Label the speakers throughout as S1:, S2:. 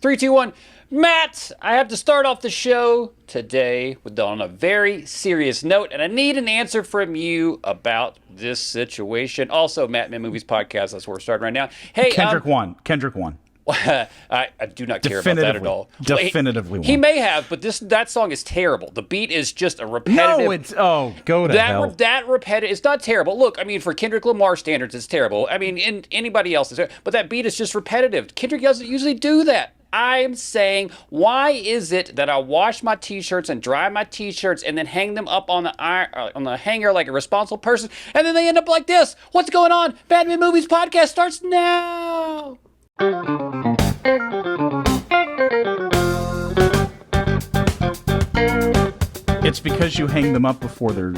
S1: Three, two, one. Matt, I have to start off the show today on a very serious note, and I need an answer from you about this situation. Also, Matt Men Movies Podcast, that's where we're starting right now. Hey,
S2: Kendrick won.
S1: I do not care about that at all.
S2: Definitively won.
S1: He may have, but that song is terrible. The beat is just a repetitive.
S2: Go to hell.
S1: That repetitive. It's not terrible. Look, I mean, for Kendrick Lamar standards, it's terrible. I mean, anybody else is, but that beat is just repetitive. Kendrick doesn't usually do that. I'm saying, why is it that I wash my t-shirts and dry my t-shirts and then hang them up on the hanger like a responsible person, and then they end up like this? What's going on? Batman Movies Podcast starts now.
S2: It's because you hang them up before they're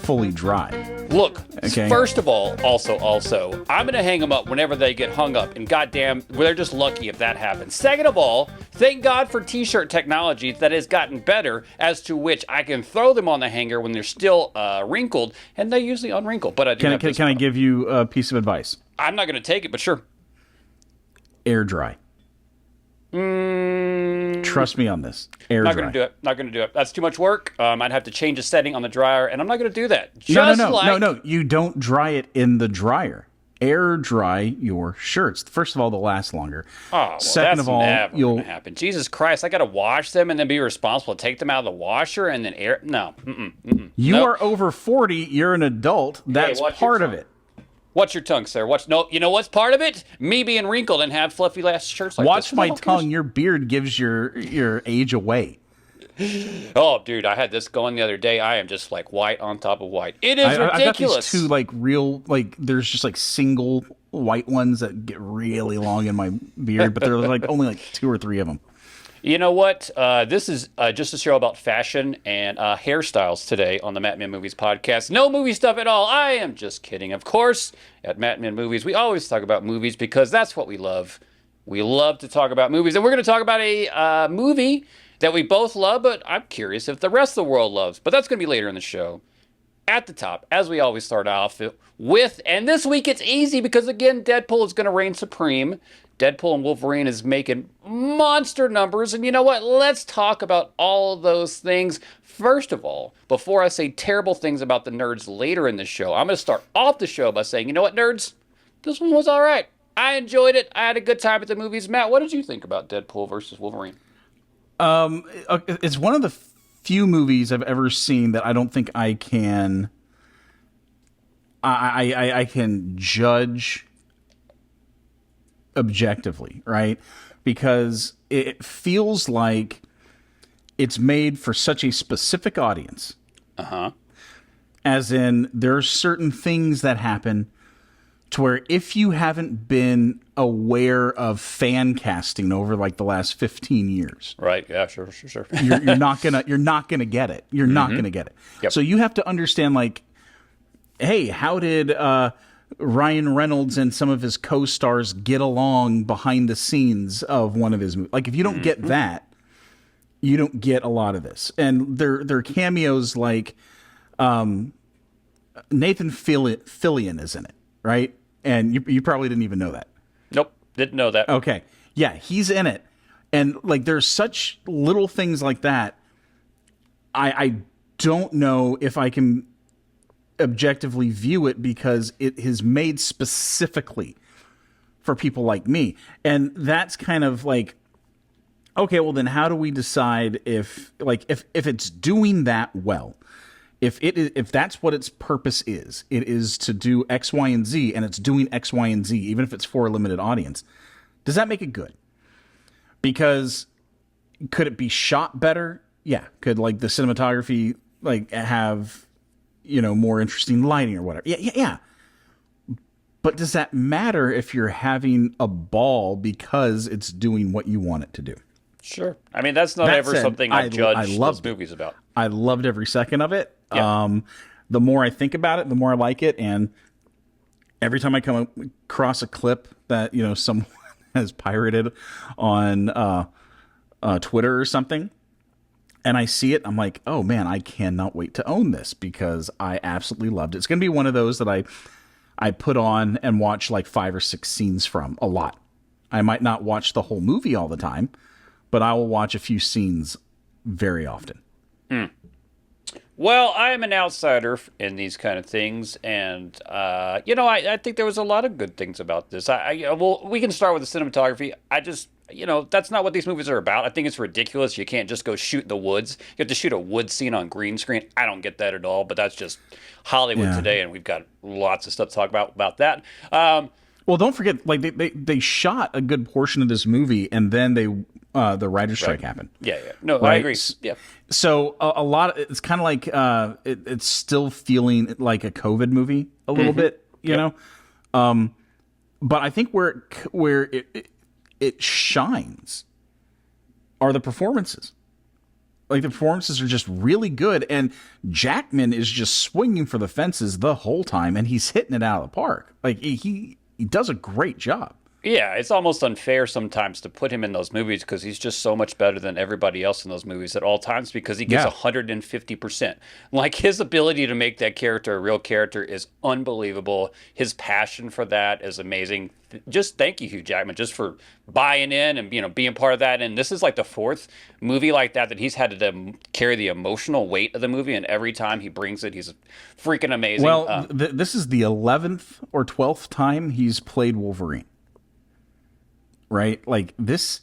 S2: fully dry.
S1: Look,
S2: okay.
S1: First of all, also, I'm going to hang them up whenever they get hung up, and goddamn, they're just lucky if that happens. Second of all, thank God for t-shirt technology that has gotten better, as to which I can throw them on the hanger when they're still wrinkled, and they usually unwrinkle. But can
S2: I give you a piece of advice?
S1: I'm not going to take it, but sure.
S2: Air dry. Trust me on this. Air
S1: dry. Not going to do it. That's too much work. I'd have to change a setting on the dryer, and I'm not going to do that.
S2: No. You don't dry it in the dryer. Air dry your shirts. First of all, they'll last longer.
S1: Oh, well,
S2: Second of all,
S1: never going to happen. Jesus Christ, I got to wash them and then be responsible to take them out of the washer and then air. No.
S2: You are over 40. You're an adult. That's part of it.
S1: Watch your tongue, sir. You know what's part of it? Me being wrinkled and have fluffy last shirts like this.
S2: Watch my tongue. Your beard gives your age away.
S1: Oh, dude, I had this going the other day. I am just like white on top of white. It is ridiculous.
S2: I got these two there's just single white ones that get really long in my beard, but they're only 2 or 3 of them.
S1: You know what? This is just a show about fashion and hairstyles today on the Matt Men Movies Podcast. No movie stuff at all. I am just kidding. Of course, at Matt Men Movies, we always talk about movies because that's what we love. We love to talk about movies. And we're going to talk about a movie that we both love, but I'm curious if the rest of the world loves. But that's going to be later in the show. At the top, as we always start off with, and this week it's easy because, again, Deadpool is going to reign supreme. Deadpool and Wolverine is making monster numbers, and you know what? Let's talk about all of those things. First of all, before I say terrible things about the nerds later in the show, I'm going to start off the show by saying, you know what, nerds? This one was all right. I enjoyed it. I had a good time at the movies. Matt, what did you think about Deadpool versus Wolverine?
S2: It's one of the few movies I've ever seen that I don't think I can I can judge objectively, right? Because it feels like it's made for such a specific audience. As in, there are certain things that happen to where if you haven't been aware of fan casting over the last 15 years,
S1: right? Yeah, sure.
S2: you're not gonna get it. You're not gonna get it.
S1: Yep.
S2: So you have to understand, hey, how did Ryan Reynolds and some of his co-stars get along behind the scenes of one of his movies? If you don't get that, you don't get a lot of this. And their cameos Nathan Fillion is in it, right? And you probably didn't even know that.
S1: Nope, didn't know that.
S2: Okay, yeah, he's in it, and there's such little things like that. I don't know if I can objectively view it because it is made specifically for people like me, and that's kind of okay, well then how do we decide if it's doing that well? If that's what its purpose is, it is to do X, Y, and Z, and it's doing X, Y, and Z, even if it's for a limited audience, does that make it good? Because could it be shot better? Yeah. Could the cinematography have more interesting lighting or whatever? Yeah. But does that matter if you're having a ball because it's doing what you want it to do?
S1: Sure. I mean, that's not something I judge those movies about.
S2: I loved every second of it.
S1: Yeah.
S2: The more I think about it, the more I like it. And every time I come across a clip that, someone has pirated on Twitter or something, and I see it, I'm like, oh man, I cannot wait to own this because I absolutely loved it. It's going to be one of those that I put on and watch 5 or 6 scenes from a lot. I might not watch the whole movie all the time, but I will watch a few scenes very often.
S1: Well, I am an outsider in these kind of things, and I think there was a lot of good things about this. Well, we can start with the cinematography. I just, that's not what these movies are about. I think it's ridiculous. You can't just go shoot in the woods. You have to shoot a wood scene on green screen. I don't get that at all. But that's just Hollywood today, and we've got lots of stuff to talk about that.
S2: Well, don't forget, like they shot a good portion of this movie, and then the writer's strike happened.
S1: Yeah. No,
S2: Right?
S1: I agree. Yeah.
S2: So a lot. It's kind of like it's still feeling like a COVID movie a little bit, you know. But I think where it shines are the performances. Like the performances are just really good, and Jackman is just swinging for the fences the whole time, and he's hitting it out of the park. Like he does a great job.
S1: Yeah, it's almost unfair sometimes to put him in those movies because he's just so much better than everybody else in those movies at all times because he gives 150%. Like his ability to make that character a real character is unbelievable. His passion for that is amazing. Just thank you, Hugh Jackman, just for buying in and being part of that. And this is like the fourth movie like that he's had to carry the emotional weight of the movie. And every time he brings it, he's freaking amazing.
S2: Well, this is the 11th or 12th time he's played Wolverine. Right? Like this,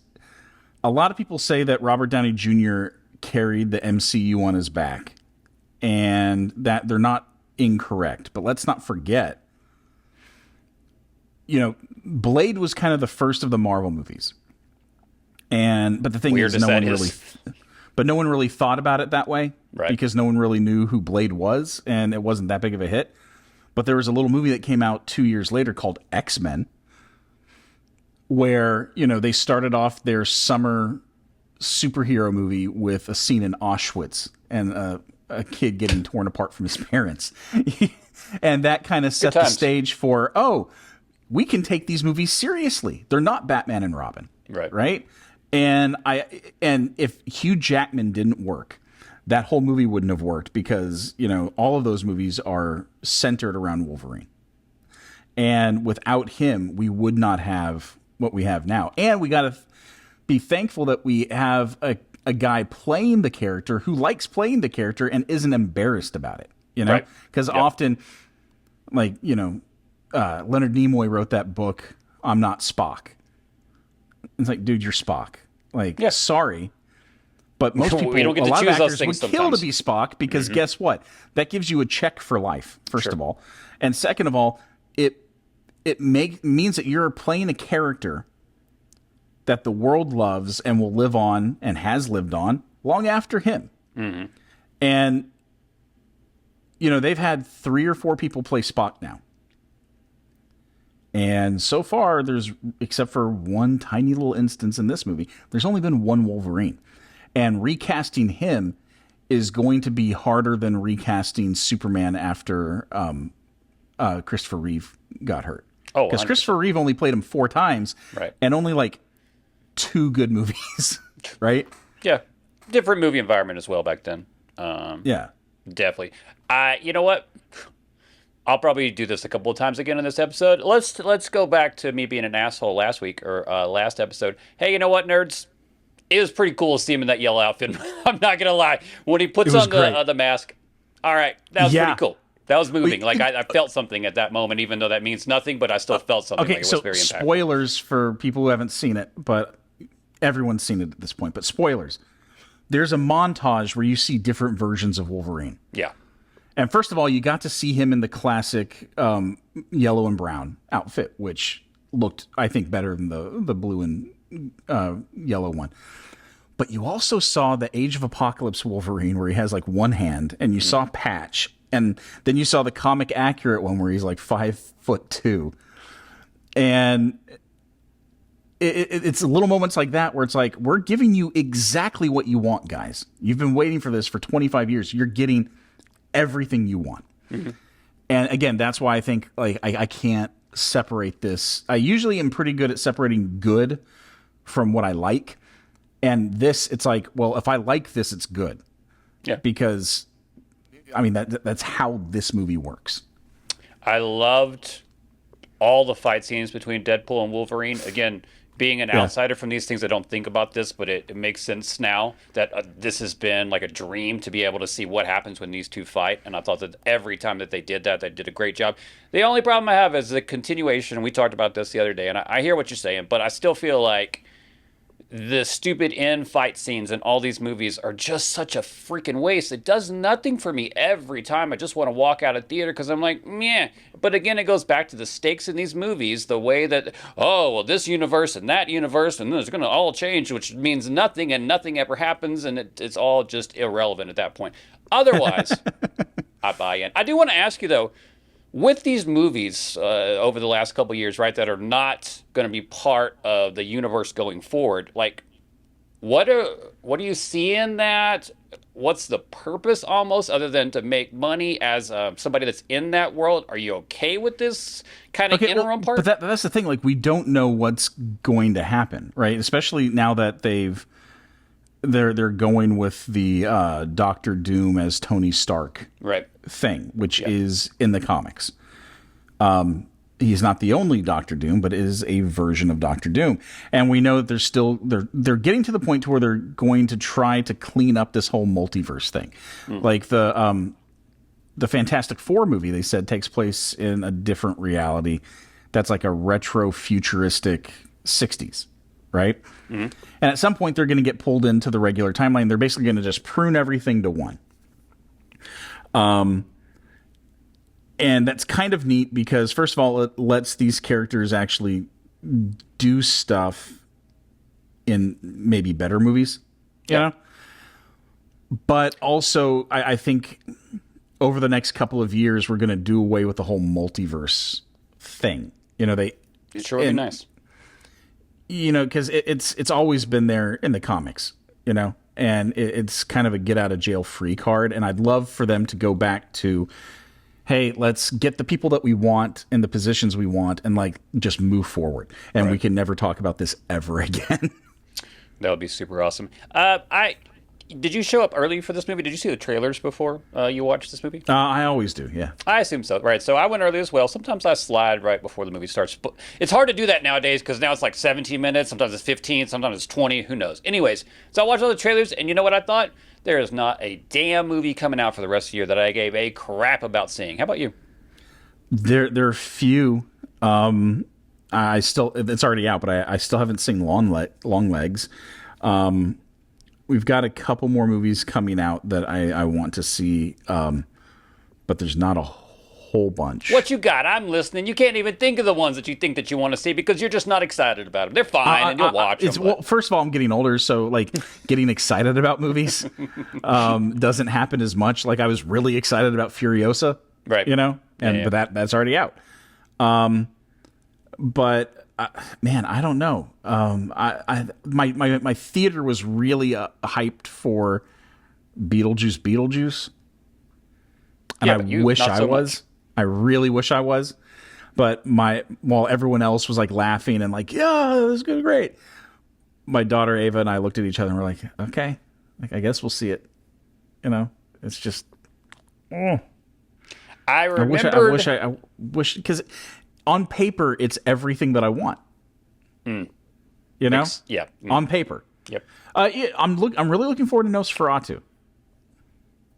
S2: a lot of people say that Robert Downey Jr. carried the MCU on his back, and that they're not incorrect. But let's not forget, Blade was kind of the first of the Marvel movies. But the thing is, no one really thought about it that way,
S1: right?
S2: Because no one really knew who Blade was, and it wasn't that big of a hit. But there was a little movie that came out 2 years later called X-Men, where, they started off their summer superhero movie with a scene in Auschwitz and a kid getting torn apart from his parents. And that kind of set the stage for, we can take these movies seriously. They're not Batman and Robin. Right? And if Hugh Jackman didn't work, that whole movie wouldn't have worked because, all of those movies are centered around Wolverine. And without him, we would not have what we have now. And we got to be thankful that we have a guy playing the character who likes playing the character and isn't embarrassed about it, Because often, Leonard Nimoy wrote that book, I'm Not Spock. It's like, dude, you're Spock. Like, sorry. But most people,
S1: we don't get
S2: a
S1: to
S2: lot
S1: choose
S2: of actors
S1: those things
S2: would kill
S1: sometimes.
S2: to be Spock because guess what? That gives you a check for life, first of all. And second of all, it means that you're playing a character that the world loves and will live on and has lived on long after him. Mm-hmm. And, they've had 3 or 4 people play Spock now. And so far, except for one tiny little instance in this movie, there's only been one Wolverine. And recasting him is going to be harder than recasting Superman after Christopher Reeve got hurt.
S1: Oh,
S2: because Christopher Reeve only played him 4 times,
S1: right?
S2: And only like 2 good movies, right?
S1: Yeah, different movie environment as well back then.
S2: Yeah,
S1: definitely. You know what? I'll probably do this a couple of times again in this episode. Let's go back to me being an asshole last week or last episode. Hey, you know what, nerds? It was pretty cool to see him in that yellow outfit. I'm not gonna lie. When he puts on the mask, all right, that was pretty cool. That was moving. I felt something at that moment, even though that means nothing, but I still felt something.
S2: Okay,
S1: it was very impactful.
S2: Spoilers for people who haven't seen it, but everyone's seen it at this point. But spoilers. There's a montage where you see different versions of Wolverine.
S1: Yeah.
S2: And first of all, you got to see him in the classic yellow and brown outfit, which looked, I think, better than the blue and yellow one. But you also saw the Age of Apocalypse Wolverine where he has like one hand, and you saw Patch. And then you saw the comic accurate one where he's like 5'2", and it's little moments like that where it's like, we're giving you exactly what you want, guys. You've been waiting for this for 25 years. You're getting everything you want. Mm-hmm. And again, that's why I think I can't separate this. I usually am pretty good at separating good from what I like. And this, it's like, well, if I like this, it's good. Yeah. Because that's how this movie works.
S1: I loved all the fight scenes between Deadpool and Wolverine. Again, being an outsider from these things, I don't think about this, but it makes sense now that this has been like a dream to be able to see what happens when these two fight. And I thought that every time that they did that, they did a great job. The only problem I have is the continuation. And we talked about this the other day, and I hear what you're saying, but I still feel like the stupid end fight scenes in all these movies are just such a freaking waste. It does nothing for me every time. I just want to walk out of theater because I'm like, meh. But again, it goes back to the stakes in these movies, the way that, oh, well, this universe and that universe, and it's going to all change, which means nothing, and nothing ever happens, and it's all just irrelevant at that point. Otherwise, I buy in. I do want to ask you, though, with these movies over the last couple of years, right, that are not going to be part of the universe going forward, like, what do you see in that? What's the purpose almost, other than to make money as somebody that's in that world? Are you okay with this kind of interim part?
S2: But that's the thing. Like, we don't know what's going to happen, right? Especially now that they're going with the Doctor Doom as Tony Stark thing, which is in the comics. He's not the only Doctor Doom, but is a version of Doctor Doom. And we know that they're getting to the point to where they're going to try to clean up this whole multiverse thing. Like the Fantastic Four movie, they said, takes place in a different reality that's like a retro futuristic 60s. Right? And at some point, they're going to get pulled into the regular timeline. They're basically going to just prune everything to one. And that's kind of neat because, first of all, it lets these characters actually do stuff in maybe better movies. You know? But also, I think over the next couple of years, we're going to do away with the whole multiverse thing. You know,
S1: it sure would be nice.
S2: You know, because it's always been there in the comics, you know, and it's kind of a get out of jail free card. And I'd love for them to go back to, hey, let's get the people that we want in the positions we want and like just move forward. And we can never talk about this ever again.
S1: That would be super awesome. Did you show up early for this movie? Did you see the trailers before you watched this movie?
S2: I always do, yeah.
S1: I assume so, right. So I went early as well. Sometimes I slide right before the movie starts. But it's hard to do that nowadays because now it's like 17 minutes. Sometimes it's 15. Sometimes it's 20. Who knows? Anyways, so I watched all the trailers, and you know what I thought? There is not a damn movie coming out for the rest of the year that I gave a crap about seeing. How about you?
S2: There are few. It's already out, but I still haven't seen Long Legs. We've got a couple more movies coming out that I want to see, but there's not a whole bunch.
S1: What you got? I'm listening. You can't even think of the ones that you think that you want to see because you're just not excited about them. They're fine, and you'll watch them.
S2: Well, first of all, I'm getting older, so like getting excited about movies doesn't happen as much. Like I was really excited about Furiosa,
S1: right?
S2: You know, but that's already out. But man, I don't know. My theater was really hyped for Beetlejuice, and I wish I was. I really wish I was. But while everyone else was like laughing and like, yeah, this is good, great. My daughter Ava and I looked at each other and we're like, okay, like I guess we'll see it. You know, it's just.
S1: I remember.
S2: I wish because on paper it's everything that I want. You know, on paper.
S1: Yep.
S2: I'm really looking forward to Nosferatu.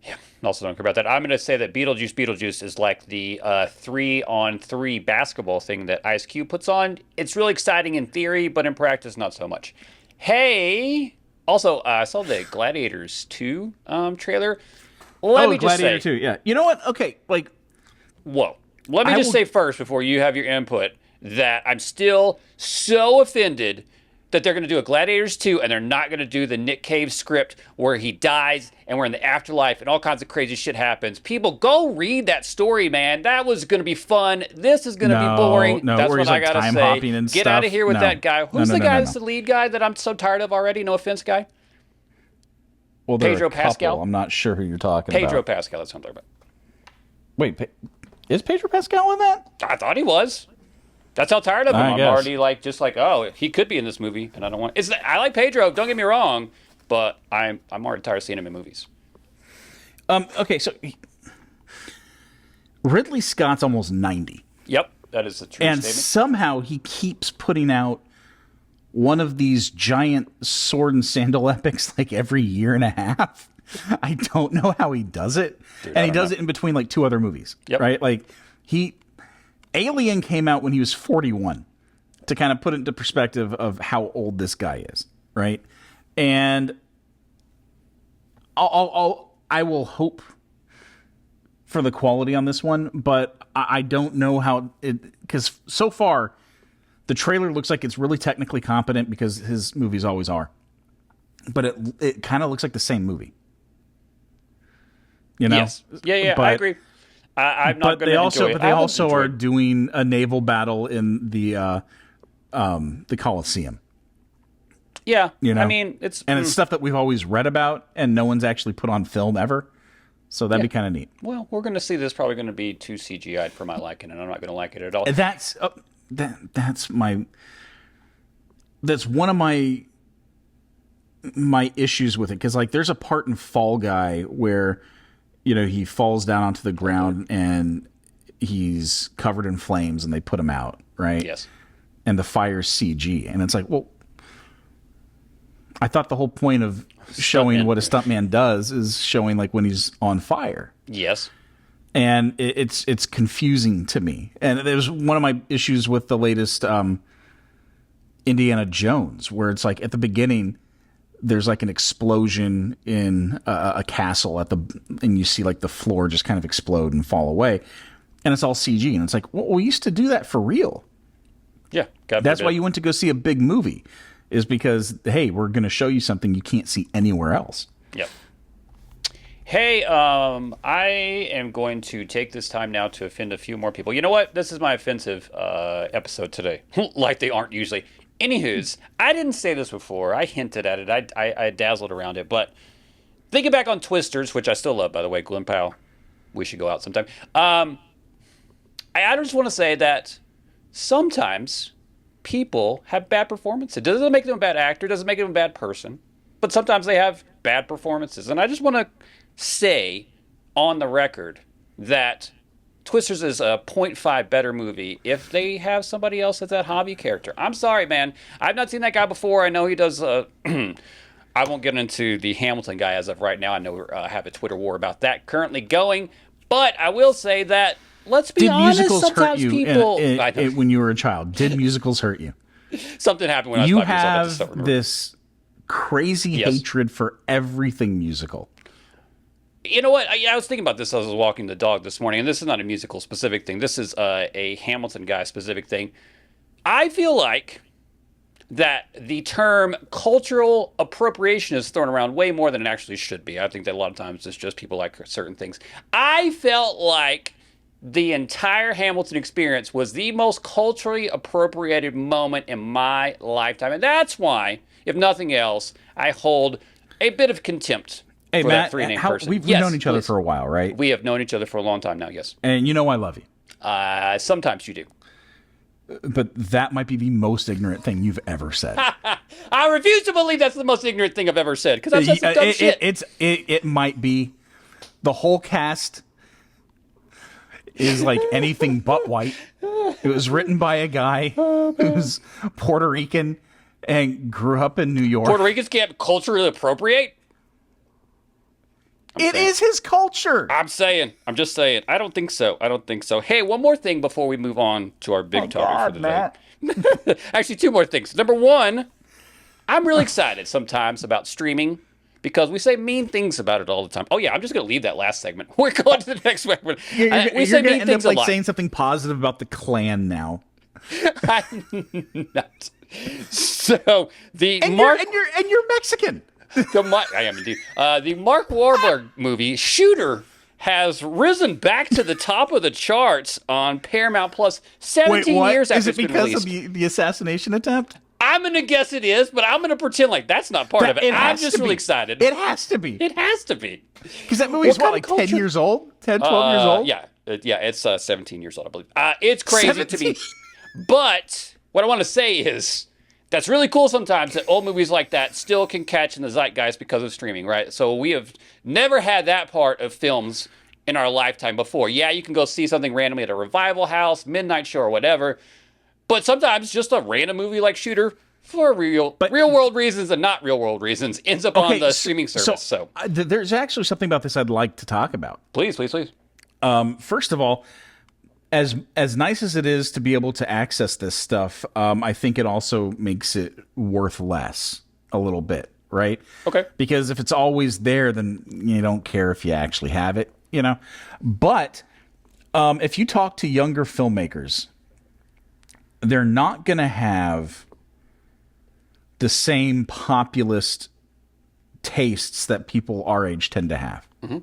S1: Yeah. Also don't care about that. I'm going to say that Beetlejuice is like the 3-on-3 basketball thing that Ice Cube puts on. It's really exciting in theory, but in practice, not so much. Hey, also, I saw the Gladiators 2 trailer. Let me just
S2: Gladiator
S1: say,
S2: 2, yeah. You know what? Okay, like,
S1: whoa. Let me say first before you have your input that I'm still so offended that they're going to do a Gladiators 2 and they're not going to do the Nick Cave script where he dies and we're in the afterlife and all kinds of crazy shit happens. People, go read that story, man. That was going to be fun. This is going to be boring.
S2: No,
S1: that's what I got to say. Get out of here with that guy. Who's the guy that's the lead guy that I'm so tired of already? No offense, guy.
S2: Well,
S1: Pedro Pascal.
S2: I'm not sure who you're talking about.
S1: Pedro Pascal, that's what I'm talking about.
S2: Wait, is Pedro Pascal in that?
S1: I thought he was. That's how tired of him. I'm already oh, he could be in this movie, and I don't want. I like Pedro. Don't get me wrong, but I'm already tired of seeing him in movies.
S2: Okay, so Ridley Scott's almost 90.
S1: Yep, that is a true
S2: and
S1: statement.
S2: Somehow he keeps putting out one of these giant sword and sandal epics like every year and a half. I don't know how he does it.
S1: Dude,
S2: and he does it in between like two other movies, right? Like Alien came out when he was 41, to kind of put it into perspective of how old this guy is, right? And I will hope for the quality on this one, but I don't know how it, because so far the trailer looks like it's really technically competent, because his movies always are, but it kind of looks like the same movie. You know?
S1: Yes. Yeah, I agree. I'm not going to enjoy it.
S2: But they also are doing a naval battle in the Coliseum.
S1: Yeah,
S2: you know,
S1: I mean, it's
S2: stuff that we've always read about, and no one's actually put on film ever. So that'd be kind of neat.
S1: Well, we're going to see this probably going to be too CGI'd for my liking, and I'm not going to like it at all.
S2: That's one of my issues with it, because like there's a part in Fall Guy where, you know, he falls down onto the ground and he's covered in flames and they put him out, right?
S1: Yes.
S2: And the fire's CG, and it's like, well, I thought the whole point of showing what a stuntman does is showing like when he's on fire.
S1: Yes.
S2: And it's confusing to me. And there's one of my issues with the latest Indiana Jones, where it's like at the beginning there's like an explosion in a castle and you see like the floor just kind of explode and fall away, and it's all CG, and it's like, well, we used to do that for real.
S1: Yeah.
S2: That's why you went to go see a big movie, is because, hey, we're going to show you something you can't see anywhere else.
S1: Yep. Hey, I am going to take this time now to offend a few more people. You know what? This is my offensive episode today, like they aren't usually. Anywho's, I didn't say this before. I hinted at it. I dazzled around it. But thinking back on Twisters, which I still love, by the way, Glen Powell, we should go out sometime. I just want to say that sometimes people have bad performances. It doesn't make them a bad actor, doesn't make them a bad person, but sometimes they have bad performances. And I just want to say on the record that Twisters is a 0.5 better movie if they have somebody else as that hobby character. I'm sorry, man. I've not seen that guy before. I know he does... I won't get into the Hamilton guy as of right now. I know I have a Twitter war about that currently going. But I will say that, let's be honest,
S2: musicals hurt you
S1: people...
S2: when you were a child? Did musicals hurt you?
S1: Something happened when I was 5 years old. I just don't remember.
S2: This crazy hatred for everything musical.
S1: You know what? I was thinking about this as I was walking the dog this morning, and this is not a musical specific thing. This is a Hamilton guy specific thing. I feel like that the term cultural appropriation is thrown around way more than it actually should be. I think that a lot of times it's just people like certain things. I felt like the entire Hamilton experience was the most culturally appropriated moment in my lifetime. And that's why, if nothing else, I hold a bit of contempt for
S2: Matt,
S1: that three-name person.
S2: We've known each other for a while, right?
S1: We have known each other for a long time now, yes.
S2: And you know I love you.
S1: Sometimes you do.
S2: But that might be the most ignorant thing you've ever said.
S1: I refuse to believe that's the most ignorant thing I've ever said, because I've said some dumb shit.
S2: It might be. The whole cast is like anything but white. It was written by a guy who's Puerto Rican and grew up in New York.
S1: Puerto Ricans can't culturally appropriate?
S2: It is his culture.
S1: I'm just saying. I don't think so. Hey, one more thing before we move on to our big topic for the day. Actually, two more things. Number one, I'm really excited sometimes about streaming because we say mean things about it all the time. Oh, yeah, I'm just going to leave that last segment. We're going to the next segment.
S2: We say mean things a lot. Saying something positive about the Klan now.
S1: I'm not. So,
S2: you're Mexican.
S1: I am indeed. The Mark Wahlberg movie Shooter has risen back to the top of the charts on Paramount Plus 17 years after it's been released.
S2: Is it because of the assassination attempt?
S1: I'm going to guess it is, but I'm going to pretend like that's not part of it. I'm just really excited.
S2: It has to be.
S1: It has to be.
S2: Because that movie's like 10 years old? 10, 12 years old?
S1: Yeah, it's 17 years old, I believe. It's crazy to me. But what I want to say is, that's really cool sometimes that old movies like that still can catch in the zeitgeist because of streaming, right? So we have never had that part of films in our lifetime before. Yeah, you can go see something randomly at a revival house, midnight show, or whatever. But sometimes just a random movie like Shooter for real world reasons and not real world reasons, ends up on the streaming service. So,
S2: there's actually something about this I'd like to talk about.
S1: please.
S2: First of all, as nice as it is to be able to access this stuff, I think it also makes it worth less a little bit, right?
S1: Okay.
S2: Because if it's always there, then you don't care if you actually have it, you know? But if you talk to younger filmmakers, they're not going to have the same populist tastes that people our age tend to have. Mm-hmm.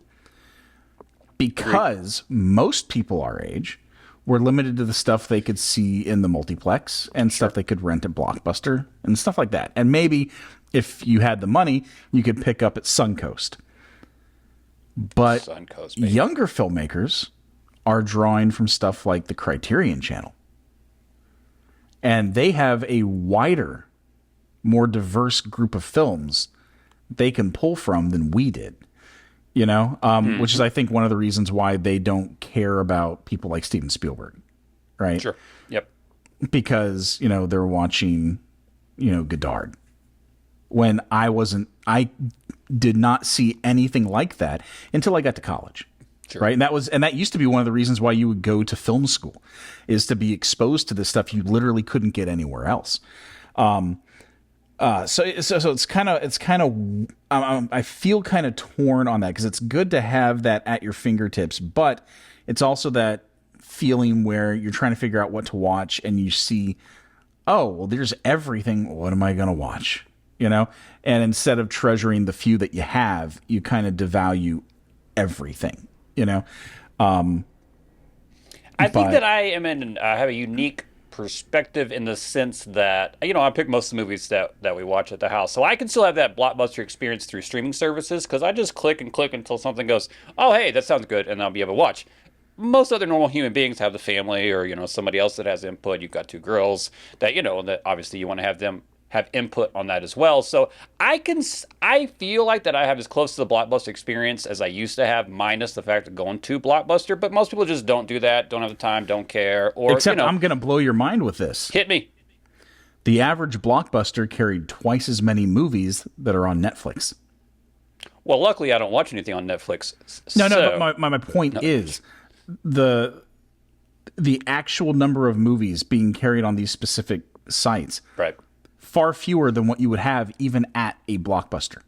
S2: Because most people our age were limited to the stuff they could see in the multiplex and stuff they could rent at Blockbuster and stuff like that. And maybe if you had the money, you could pick up at Suncoast. But
S1: Suncoast,
S2: younger filmmakers are drawing from stuff like the Criterion Channel. And they have a wider, more diverse group of films they can pull from than we did. You know, which is, I think, one of the reasons why they don't care about people like Steven Spielberg, right?
S1: Sure. Yep.
S2: Because, you know, they're watching, you know, Godard. When I did not see anything like that until I got to college.
S1: Sure.
S2: Right. And that used to be one of the reasons why you would go to film school, is to be exposed to this stuff you literally couldn't get anywhere else. So it's kind of I feel kind of torn on that, because it's good to have that at your fingertips, but it's also that feeling where you're trying to figure out what to watch and you see, oh, well, there's everything. What am I going to watch? You know, and instead of treasuring the few that you have, you kind of devalue everything, you know?
S1: I think that I am have a unique perspective in the sense that, you know, I pick most of the movies that we watch at the house, so I can still have that Blockbuster experience through streaming services, because I just click and click until something goes, oh, hey, that sounds good, and I'll be able to watch. Most other normal human beings have the family, or, you know, somebody else that has input. You've got two girls that, you know, that obviously you want to have them have input on that as well. So I feel like that I have as close to the Blockbuster experience as I used to have, minus the fact of going to Blockbuster. But most people just don't do that, don't have the time, don't care. Or,
S2: except,
S1: you know,
S2: I'm going to blow your mind with this.
S1: Hit me.
S2: The average Blockbuster carried twice as many movies that are on Netflix.
S1: Well, luckily I don't watch anything on Netflix.
S2: No, but my point is the actual number of movies being carried on these specific sites.
S1: Right.
S2: Far fewer than what you would have even at a Blockbuster,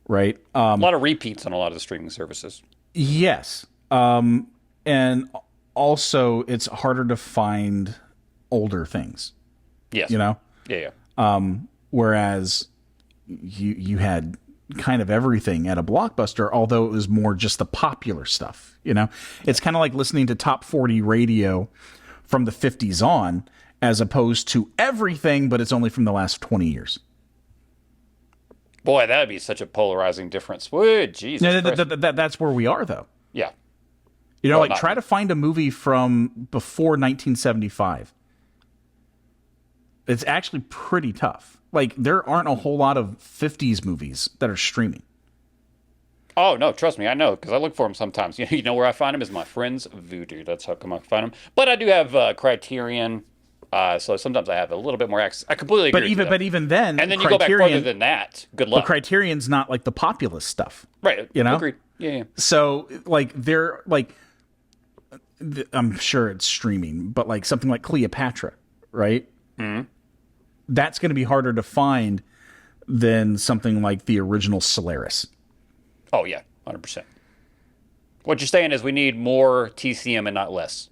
S2: right?
S1: A lot of repeats on a lot of the streaming services.
S2: Yes. And also it's harder to find older things.
S1: Yes.
S2: You know?
S1: Yeah.
S2: Whereas you had kind of everything at a Blockbuster, although it was more just the popular stuff, you know? It's kind of like listening to top 40 radio from the 50s on, as opposed to everything, but it's only from the last 20 years.
S1: Boy, that would be such a polarizing difference. Whoa, Jesus Christ.
S2: That's where we are, though.
S1: Yeah.
S2: You know, try to find a movie from before 1975. It's actually pretty tough. Like, there aren't a whole lot of 50s movies that are streaming.
S1: Oh, no, trust me, I know, because I look for them sometimes. You know where I find them is my friend's Vudu. That's how come I find them. But I do have Criterion. So sometimes I have a little bit more access. I completely agree.
S2: But even then,
S1: and then you go back further than that. Good luck.
S2: But Criterion's not like the populist stuff,
S1: right?
S2: You know,
S1: agreed. Yeah.
S2: So like they're like, I'm sure it's streaming, but like something like Cleopatra, right? Mm-hmm. That's going to be harder to find than something like the original Solaris.
S1: Oh yeah, 100%. What you're saying is we need more TCM and not less.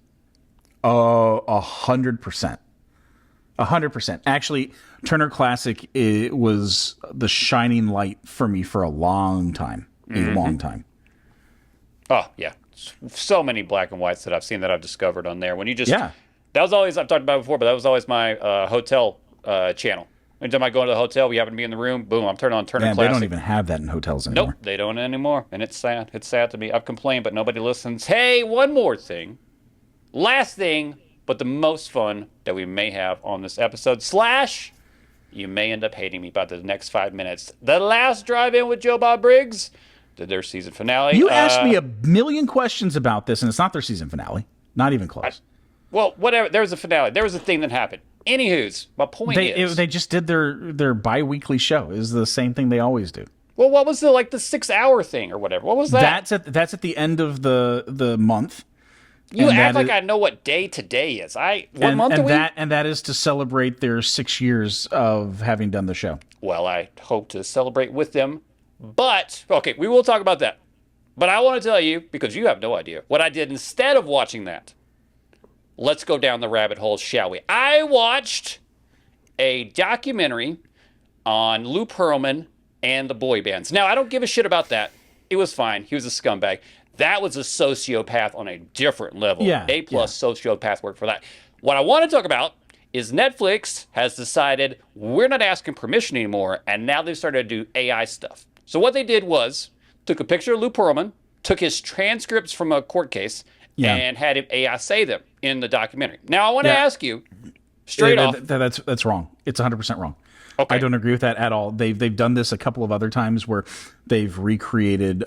S2: 100%. 100%. Actually, Turner Classic, it was the shining light for me for a long time. Long time.
S1: Oh, yeah. So many black and whites that I've seen that I've discovered on there. When you just...
S2: Yeah.
S1: That was always... I've talked about it before, but that was always my hotel channel. Anytime I go into the hotel, we happen to be in the room, boom, I'm turning on Turner Classic.
S2: They don't even have that in hotels anymore.
S1: Nope, they don't anymore. And it's sad. It's sad to me. I've complained, but nobody listens. Hey, one more thing. Last thing, but the most fun that we may have on this episode, / you may end up hating me about the next 5 minutes. The Last Drive-In with Joe Bob Briggs did their season finale.
S2: You asked me a million questions about this, and it's not their season finale. Not even close.
S1: Well, whatever. There was a finale. There was a thing that happened. Anywho's, my point
S2: They just did their bi-weekly show. Is the same thing they always do.
S1: well, what was the 6-hour thing or whatever? What was that?
S2: That's at the end of the month.
S1: You
S2: and
S1: act
S2: that
S1: like
S2: is-
S1: I know what day today is. What month are we?
S2: That is to celebrate their 6 years of having done the show.
S1: Well, I hope to celebrate with them. But, okay, we will talk about that. But I want to tell you, because you have no idea, what I did instead of watching that. Let's go down the rabbit hole, shall we? I watched a documentary on Lou Pearlman and the boy bands. Now, I don't give a shit about that. It was fine. He was a scumbag. That was a sociopath on a different level.
S2: Yeah,
S1: A+ sociopath work for that. What I want to talk about is Netflix has decided we're not asking permission anymore, and now they've started to do AI stuff. So what they did was took a picture of Lou Pearlman, took his transcripts from a court case, and had him AI say them in the documentary. Now I want to ask you straight off.
S2: That's wrong. It's 100% wrong.
S1: Okay.
S2: I don't agree with that at all. They've done this a couple of other times where they've recreated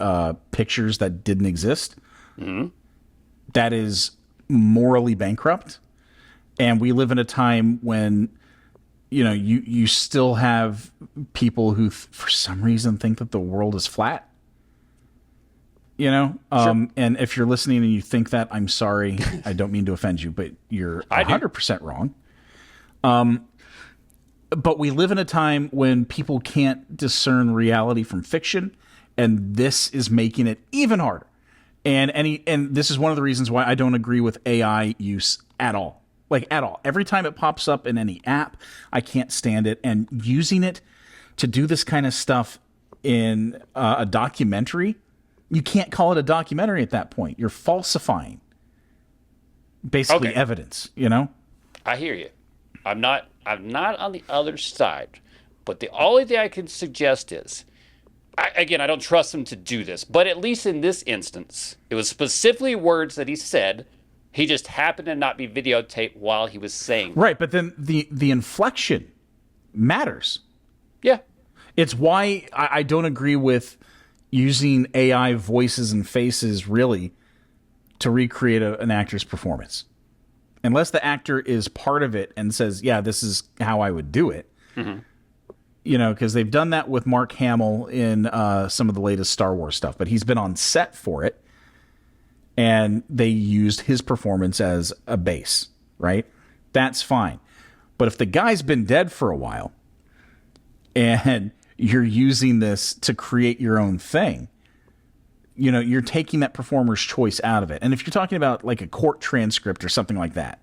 S2: pictures that didn't exist. Mm-hmm. That is morally bankrupt. And we live in a time when, you still have people who, for some reason, think that the world is flat.
S1: Sure.
S2: And if you're listening and you think that, I'm sorry. I don't mean to offend you, but you're 100% wrong. But we live in a time when people can't discern reality from fiction, and this is making it even harder. And this is one of the reasons why I don't agree with AI use at all. Like, at all. Every time it pops up in any app, I can't stand it. And using it to do this kind of stuff in a documentary, you can't call it a documentary at that point. You're falsifying basically evidence,
S1: I hear you. I'm not on the other side, but the only thing I can suggest is, I don't trust him to do this, but at least in this instance, it was specifically words that he said. He just happened to not be videotaped while he was saying.
S2: Right, but then the inflection matters.
S1: Yeah.
S2: It's why I don't agree with using AI voices and faces really to recreate an actor's performance. Unless the actor is part of it and says, yeah, this is how I would do it. Mm-hmm. Because they've done that with Mark Hamill in some of the latest Star Wars stuff, but he's been on set for it, and they used his performance as a base, right? That's fine. But if the guy's been dead for a while and you're using this to create your own thing, you're taking that performer's choice out of it. And if you're talking about like a court transcript or something like that,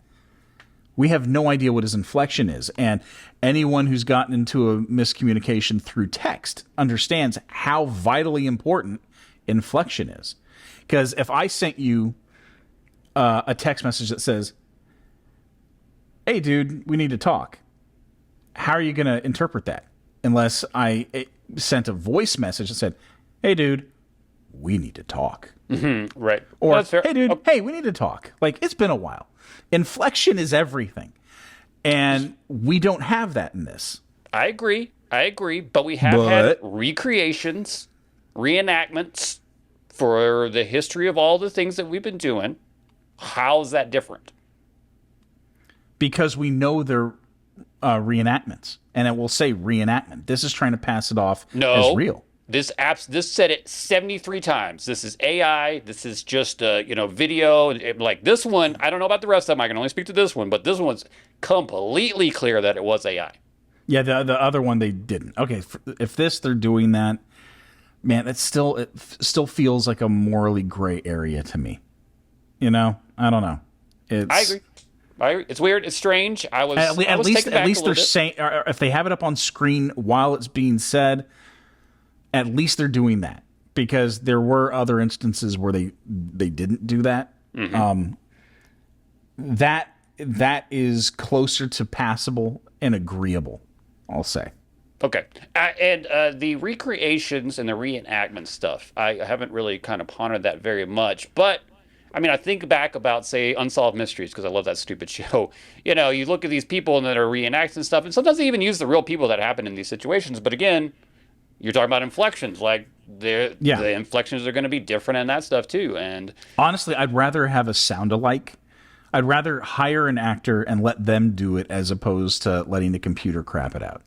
S2: we have no idea what his inflection is. And anyone who's gotten into a miscommunication through text understands how vitally important inflection is. Because if I sent you a text message that says, hey, dude, we need to talk, how are you going to interpret that? Unless I sent a voice message that said, hey, dude, we need to talk.
S1: Mm-hmm, right.
S2: Or,
S1: that's fair.
S2: hey, dude, hey, we need to talk. Like, it's been a while. Inflection is everything. And we don't have that in this.
S1: I agree. But we have had recreations, reenactments for the history of all the things that we've been doing. How is that different?
S2: Because we know they're reenactments. And it will say reenactment. This is trying to pass it off as real.
S1: This said it 73 times. This is AI. This is just video. Like this one, I don't know about the rest of them. I can only speak to this one, but this one's completely clear that it was AI.
S2: Yeah, the other one they didn't. Okay, if they're doing that, man, it still feels like a morally gray area to me. I don't know.
S1: I agree. It's weird. It's strange. I was
S2: at least they're saying, or if they have it up on screen while it's being said, at least they're doing that, because there were other instances where they didn't do that. Mm-hmm. That is closer to passable and agreeable, I'll say.
S1: Okay. And the recreations and the reenactment stuff, I haven't really kind of pondered that very much. But, I mean, I think back about, say, Unsolved Mysteries, because I love that stupid show. You look at these people that are reenacting stuff, and sometimes they even use the real people that happen in these situations. But again, you're talking about inflections. Like, the inflections are going to be different and that stuff, too. And
S2: honestly, I'd rather have a sound-alike I'd rather hire an actor and let them do it as opposed to letting the computer crap it out.